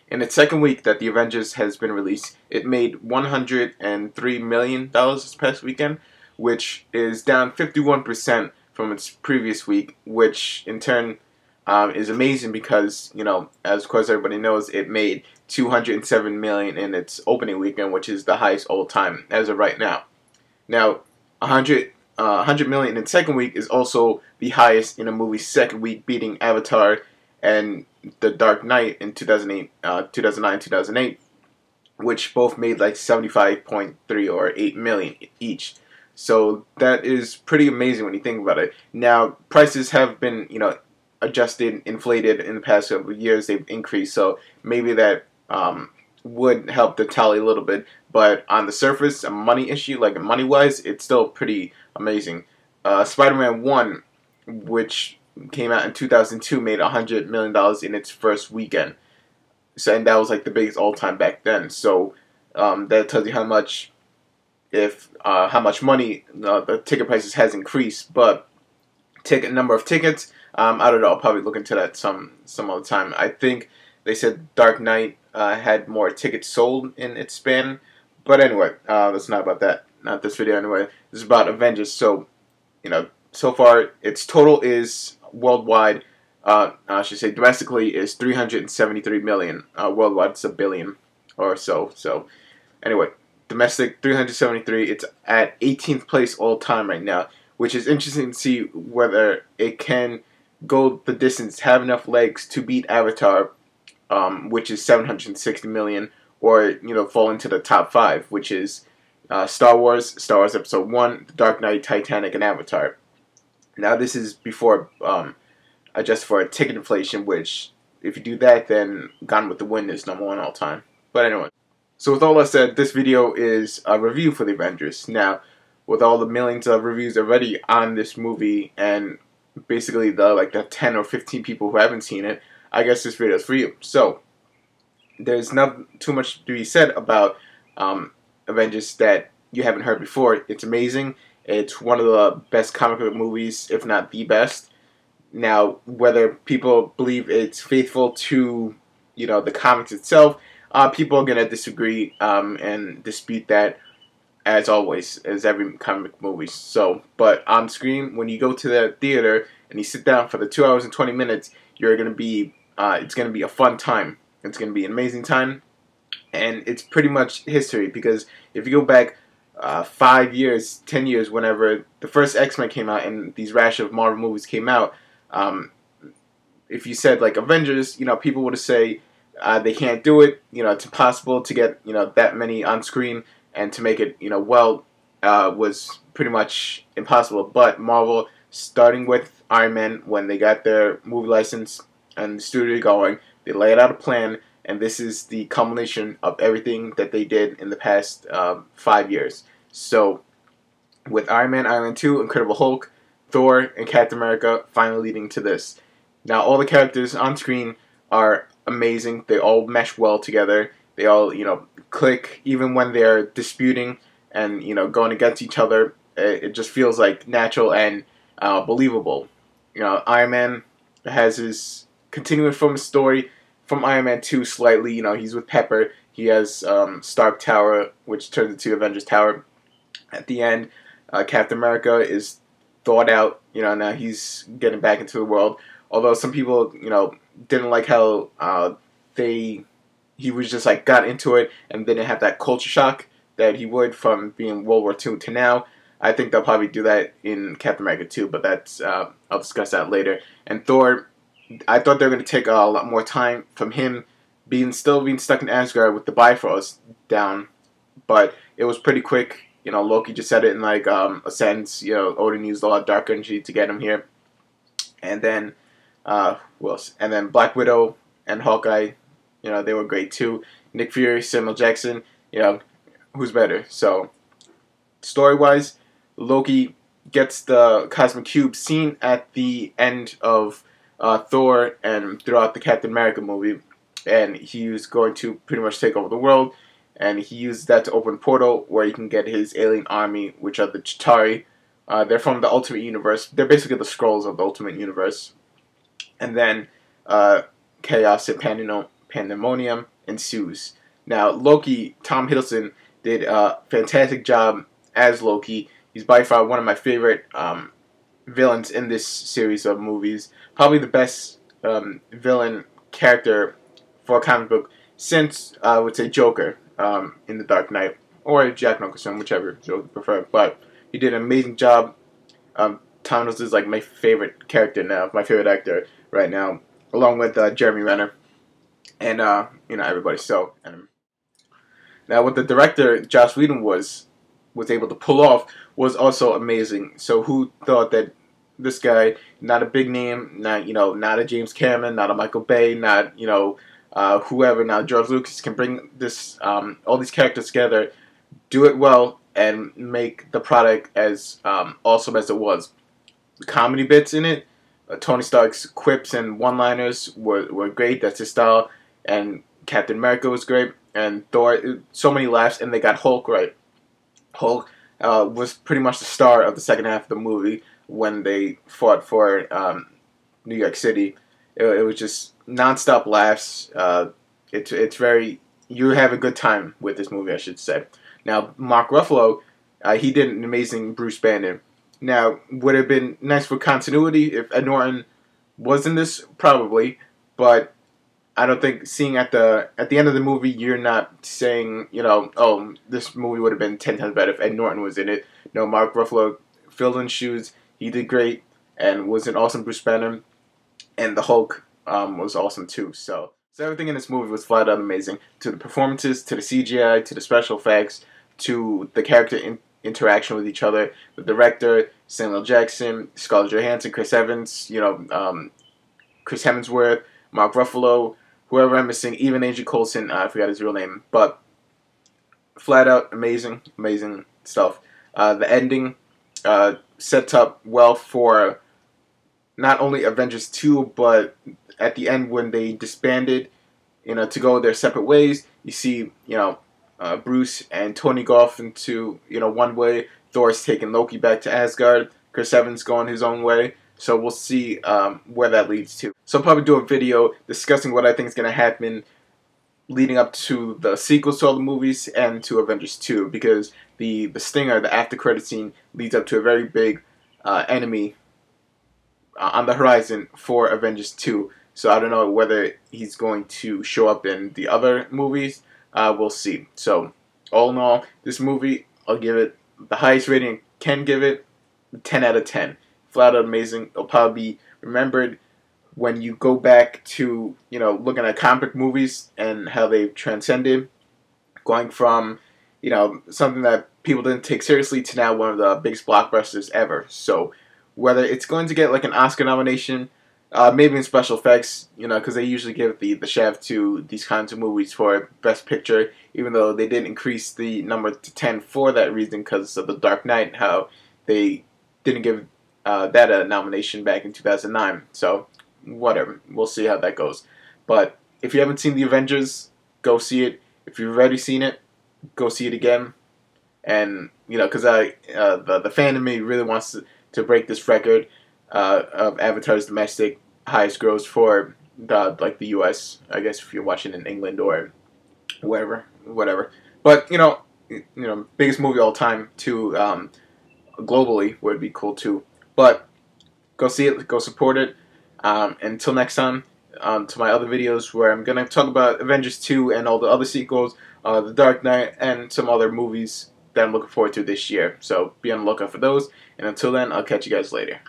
In its second week that the Avengers has been released, it made $103 million this past weekend, which is down 51% from its previous week, which in turn is amazing because, as of course everybody knows, it made $207 million in its opening weekend, which is the highest all time as of right now. Now, 100 million in its second week is also the highest in a movie's second week, beating Avatar and The Dark Knight in 2009, 2008, which both made like 75.3 or 8 million each. So that is pretty amazing when you think about it. Now, prices have been, adjusted, inflated in the past couple of years. They've increased, so maybe that would help the tally a little bit. But on the surface, a money issue, like money-wise, it's still pretty amazing. Spider-Man 1, which came out in 2002, made $100 million in its first weekend. So, and that was like the biggest all-time back then. So that tells you how much money the ticket prices has increased. But number of tickets, I don't know. I'll probably look into that some other time. I think they said Dark Knight had more tickets sold in its span. But anyway, that's not about that. Not this video anyway. This is about Avengers. So, so far its total is worldwide. I should say domestically is 373 million. Worldwide it's a billion or so. So, anyway, domestic 373. It's at 18th place all time right now, which is interesting to see whether it can go the distance, have enough legs to beat Avatar, which is 760 million, or fall into the top 5, which is Star Wars Episode 1, The Dark Knight, Titanic, and Avatar. Now this is before adjust for a ticket inflation, which if you do that, then Gone with the Wind is #1 all time. But anyway, so with all that said, this video is a review for the Avengers. Now, with all the millions of reviews already on this movie, and basically the 10 or 15 people who haven't seen it, I guess this video is for you. So there's not too much to be said about Avengers that you haven't heard before. It's amazing. It's one of the best comic book movies, if not the best. Now, whether people believe it's faithful to, the comics itself, people are gonna disagree and dispute that, as always, as every comic book movie. So, but on screen, when you go to the theater and you sit down for the 2 hours and 20 minutes, you're gonna be, it's gonna be a fun time. It's gonna be an amazing time, and it's pretty much history, because if you go back 5 years, 10 years, whenever the first X-Men came out and these rash of Marvel movies came out, if you said like Avengers, people would say they can't do it. It's impossible to get that many on screen, and to make it was pretty much impossible. But Marvel, starting with Iron Man, when they got their movie license and the studio going, they laid out a plan, and this is the culmination of everything that they did in the past 5 years. So, with Iron Man, Iron Man 2, Incredible Hulk, Thor, and Captain America finally leading to this. Now, all the characters on screen are amazing. They all mesh well together. They all, click, even when they're disputing and, going against each other. It just feels like natural and believable. Iron Man has his continuing from his story from Iron Man 2 slightly. He's with Pepper. He has Stark Tower, which turns into Avengers Tower at the end. Captain America is thawed out. Now he's getting back into the world. Although some people, didn't like how he was just like got into it and didn't have that culture shock that he would from being World War II to now. I think they'll probably do that in Captain America 2, but that's I'll discuss that later. And Thor, I thought they were going to take a lot more time from him still being stuck in Asgard with the Bifrost down, but it was pretty quick. Loki just said it in like a sentence. Odin used a lot of dark energy to get him here, and then who else? And then Black Widow and Hawkeye, they were great too. Nick Fury, Samuel Jackson, who's better? So, story-wise, Loki gets the Cosmic Cube seen at the end of Thor and throughout the Captain America movie, and he was going to pretty much take over the world, and he used that to open a portal where he can get his alien army, which are the Chitauri. They're from the Ultimate Universe. They're basically the Skrulls of the Ultimate Universe. And then Chaos and pandemonium ensues. Now, Loki, Tom Hiddleston did a fantastic job as Loki. He's by far one of my favorite villains in this series of movies. Probably the best villain character for a comic book since, I would say, Joker in The Dark Knight, or Jack Nicholson, whichever you prefer. But he did an amazing job. Tom Hiddleston is like my favorite character now, my favorite actor right now, along with Jeremy Renner and everybody. So, now what the director Joss Whedon was able to pull off was also amazing. So who thought that this guy, not a big name, not a James Cameron, not a Michael Bay, not whoever, now George Lucas, can bring this all these characters together, do it well, and make the product as awesome as it was. The comedy bits in it, Tony Stark's quips and one-liners were great. That's his style. And Captain America was great. And Thor, so many laughs. And they got Hulk right. Hulk was pretty much the star of the second half of the movie when they fought for New York City. It was just non-stop laughs. It's very, you have a good time with this movie, I should say. Now, Mark Ruffalo, he did an amazing Bruce Banner. Now, would it have been nice for continuity if Ed Norton was in this? Probably, but I don't think, seeing at the end of the movie, you're not saying, oh, this movie would have been 10 times better if Ed Norton was in it. No, Mark Ruffalo filled in shoes. He did great and was an awesome Bruce Banner, and the Hulk was awesome too. So everything in this movie was flat out amazing. To the performances, to the CGI, to the special effects, to the character interaction with each other. The director, Samuel Jackson, Scarlett Johansson, Chris Evans, Chris Hemsworth, Mark Ruffalo, whoever I'm missing, even Agent Coulson, I forgot his real name, but flat out amazing stuff. The ending sets up well for not only Avengers 2, but at the end when they disbanded, to go their separate ways, you see, Bruce and Tony go off into, one way. Thor's taking Loki back to Asgard. Chris Evans going his own way. So we'll see where that leads to. So I'll probably do a video discussing what I think is going to happen leading up to the sequels to all the movies and to Avengers 2. Because the stinger, the after credit scene, leads up to a very big enemy on the horizon for Avengers 2. So I don't know whether he's going to show up in the other movies. We'll see. So, all in all, this movie, I'll give it the highest rating I can give it, 10 out of 10. Flat out amazing. It'll probably be remembered when you go back to, looking at comic book movies and how they've transcended, going from, something that people didn't take seriously to now one of the biggest blockbusters ever. So, whether it's going to get like an Oscar nomination, maybe in special effects, because they usually give the shaft to these kinds of movies for Best Picture, even though they did increase the number to 10 for that reason because of The Dark Knight, how they didn't give that a nomination back in 2009. So, whatever. We'll see how that goes. But if you haven't seen The Avengers, go see it. If you've already seen it, go see it again. And, because the fan in me really wants to break this record of Avatar's domestic highest gross for the U.S. I guess if you're watching in England or whatever. But biggest movie all time too. Globally would be cool too. But go see it, go support it. Until next time, to my other videos where I'm gonna talk about Avengers 2 and all the other sequels, The Dark Knight, and some other movies that I'm looking forward to this year. So be on the lookout for those. And until then, I'll catch you guys later.